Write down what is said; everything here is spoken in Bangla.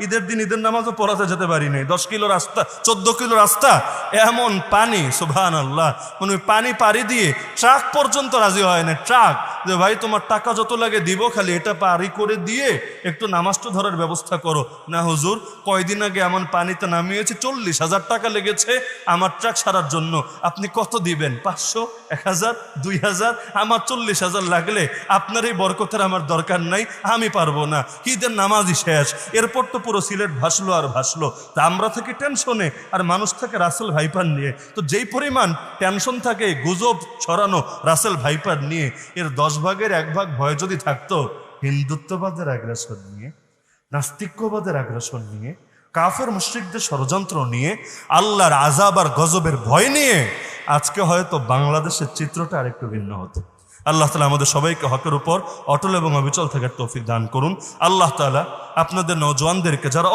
ঈদের দিন ঈদের নামাজও পড়াতে যেতে পারি নাই, 10 কিলো রাস্তা 14 কিলো রাস্তা, এমন পানি, সুবহানাল্লাহ। মানে পানি পাড়ি দিয়ে ট্রাক পর্যন্ত রাজি হয় না, ট্রাক, যে ভাই তোমার টাকা যত লাগে দিব, খালি এটা পারি করে দিয়ে একটু নামাজটা ধরার ব্যবস্থা করো। না হুজুর, কয়দিন আগে এমন পানিতে নামিয়েছে, 40,000 টাকা লেগেছে আমার ট্রাক সারার জন্য, আপনি কত দিবেন? 500, 1000, 2000? আমার 40,000 লাগলে আপনার এই বরকতের আমার দরকার নাই, আমি পারবো না, ঈদের নামাজই শেষ। এরপর তো পুরো সিলেট ভাসলো আর ভাসলো। তা আমরা থাকি টেনশনে, আর মানুষ থাকে রাসেল ভাইপার নিয়ে। তো যেই পরিমাণ টেনশন থাকে গুজব ছড়ানো রাসেল ভাইপার নিয়ে, এর 10 ভাগের 1 ভাগ ভয় যদি থাকতো হিন্দুত্ববাদের আগ্রাসন নিয়ে, নাস্তিক্যবাদের আগ্রাসন নিয়ে, কাফের মুশরিকদের ষড়যন্ত্র নিয়ে, আল্লাহর আযাব আর গজবের ভয় নিয়ে, আজকে হয়তো বাংলাদেশের চিত্রটা আরেকটু ভিন্ন হতো। আল্লাহ তাআলা আমাদের সবাইকে হকের উপর অটল এবং অবিচল থাকার তৌফিক দান করুন। আল্লাহ তাআলা আপনাদের নওজওয়ানদেরকে, যারা